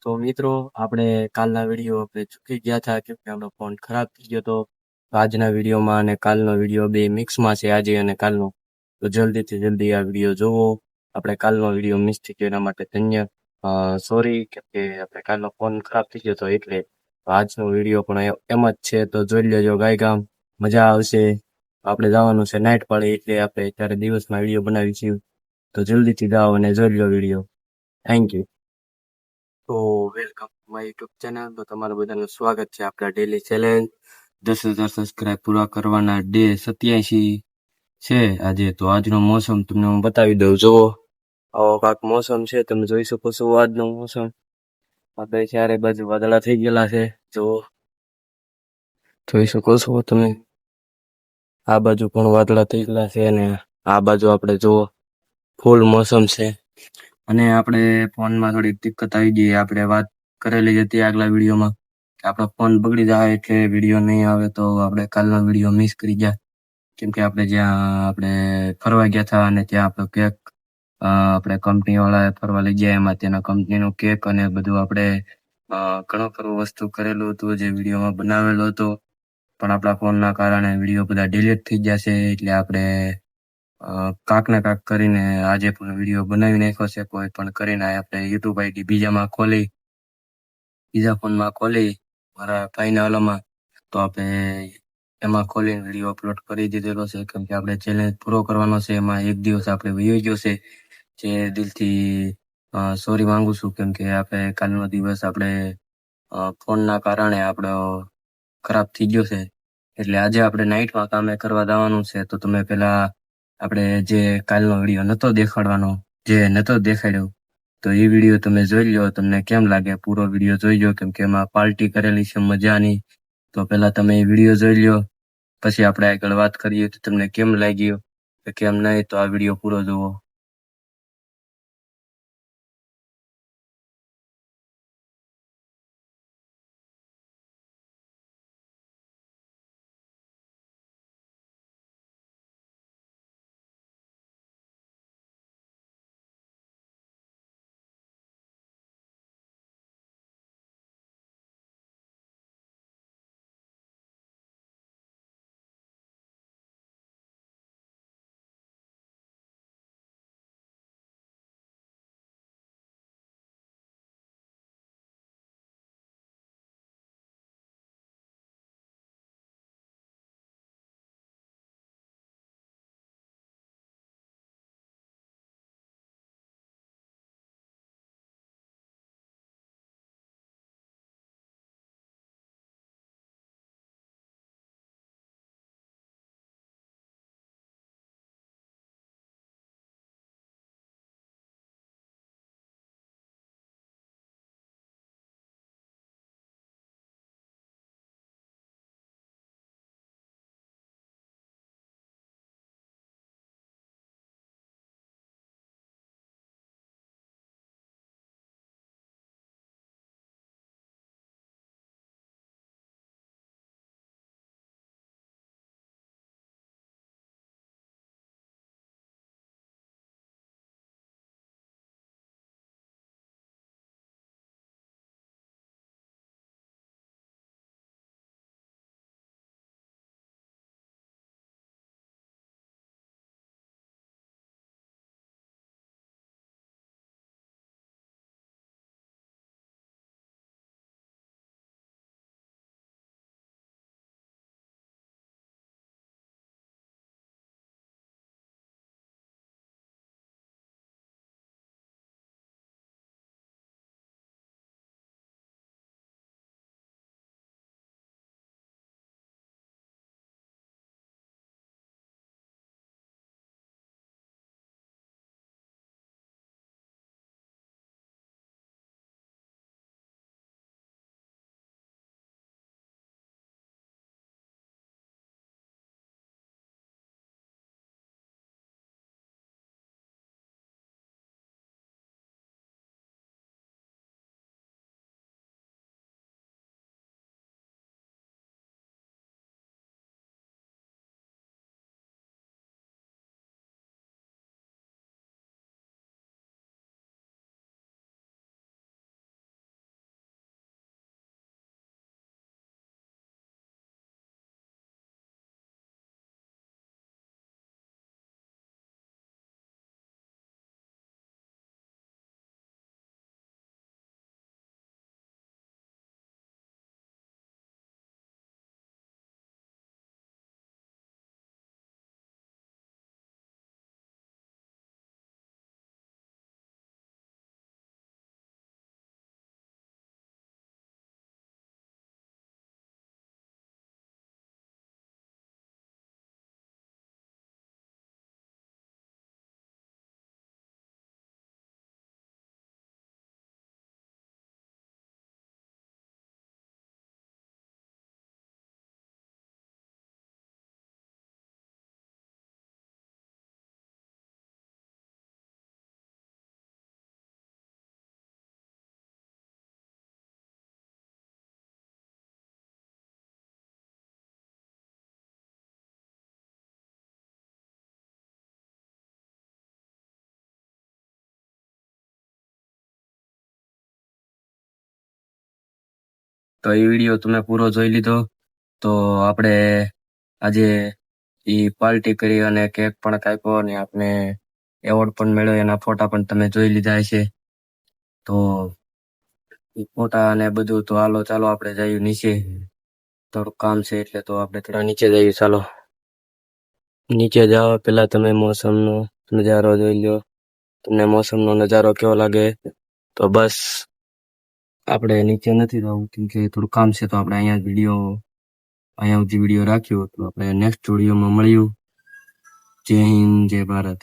તો મિત્રો આપણે કાલના વિડીયો આપણે ચૂકી ગયા હતા કેમ કે આપણો ફોન ખરાબ થઈ ગયો હતો. તો આજના વિડીયોમાં અને કાલનો વિડીયો બે મિક્સમાં છે, આજે અને કાલનો. તો જલ્દીથી જલ્દી આ વિડીયો જોવો. આપણે કાલનો વિડીયો મિસ થઈ ગયો એના માટે ધન્ય સોરી, કેમ કે આપણે કાલનો ફોન ખરાબ થઈ ગયો હતો એટલે. તો આજનો વિડીયો પણ એમ જ છે, તો જોઈ લેજો ગાયગામ, મજા આવશે. આપણે જવાનું છે નાઇટ પાળી, એટલે આપણે અત્યારે દિવસમાં વિડીયો બનાવી છીએ. તો જલ્દીથી જાઓ અને જોઈ લો વિડીયો. Thank you. તો welcome to my YouTube channel. તો તમારું બધાનું સ્વાગત છે આપણા ડેલી ચેલેન્જ 10,000 સબસ્ક્રાઇબ પૂરા કરવાના ડે 87 છે આજે. તો આજનો મોસમ તમને હું બતાવી દઉં. જુઓ, આવો કાંક મોસમ છે, તમે જોઈ શકો છો આજનો મોસમ. આપણે ચારે બાજુ વાદળા થઈ ગયેલા છે, જુઓ, જોઈ શકો છો તમે. આ બાજુ પણ વાદળા થઈ ગયેલા છે અને આ બાજુ આપણે જુઓ ફૂલ મોસમ છે. અને આપણે ફોનમાં થોડીક દિક્કત આવી ગઈ. આપણે વાત કરેલી હતી આગલા વિડીયોમાં કે આપણો ફોન બગડી જાય એટલે વિડીયો નહીં આવે, તો આપણે કાલનો વિડીયો મિસ કરી ગયા. કેમ કે આપણે જ્યાં આપણે ફરવા ગયા હતા અને ત્યાં આપણો કેક આપણે કંપની વાળા ફરવા લઈ ગયા, એમાં તેના કંપનીનો કેક અને બધું આપણે ઘણું ખરું વસ્તુ કરેલું હતું જે વિડીયોમાં બનાવેલો હતો. પણ આપણા ફોનના કારણે વિડીયો બધા ડિલીટ થઈ ગયા છે, એટલે આપણે કાંક ને કાંક કરીને આજે પણ વિડીયો બનાવી નાખ્યો છે. કોઈ પણ કરીને આપણે યુટ્યુબ આઈડી બીજા ફોનમાં ખોલી, મારા ભાઈના ઓલામાં, તો આપણે એમાં ખોલીને વિડીયો અપલોડ કરી દીધેલો છે. કેમ કે આપણે ચેલેન્જ પૂરો કરવાનો છે, એમાં એક દિવસ આપણે વયો ગયો છે, જે દિલથી સોરી માંગુ છું. કેમ કે આપણે કાલનો દિવસ આપણે ફોનના કારણે આપણો ખરાબ થઈ ગયો છે. એટલે આજે આપણે નાઇટમાં કામે કરવા જવાનું છે. તો તમે પેલા આપણે જે કાલનો વિડીયો નતો દેખાડવાનો, જે નતો દેખાડ્યો, તો એ વિડીયો તમે જોઈ લો. તમને કેમ લાગે પૂરો વિડીયો જોઈ લો, કેમ કે એમાં પાર્ટી કરેલી છે મજાની. તો પેલા તમે એ વિડીયો જોઈ લો, પછી આપણે આગળ વાત કરીએ તો તમને કેમ લાગ્યું કે કેમ નહીં, તો આ વિડીયો પૂરો જોવો. તો એ વિડીયો તમે પૂરો જોઈ લીધો. તો આપણે આજે એ પાર્ટી કરી અને કેક પણ કાપ્યો અને આપણે એવોર્ડ પણ મેળવ્યો, એના ફોટા પણ તમે જોઈ લીધા હશે. તો એ ફોટા અને બધું તો ચાલો આપણે જઈએ નીચે, થોડું કામ છે એટલે તો આપણે થોડા નીચે જઈએ. ચાલો નીચે જાઓ, પેલા તમે મોસમનો નજારો જોઈ લો. તમને મોસમનો નજારો કેવો લાગે? તો બસ આપણે નીચે નથી જવું કેમ કે થોડું કામ છે, તો આપણે અહીંયા સુધી વિડીયો રાખ્યો. તો આપણે નેક્સ્ટ વિડીયોમાં મળ્યું. જય હિન્દ, જય ભારત.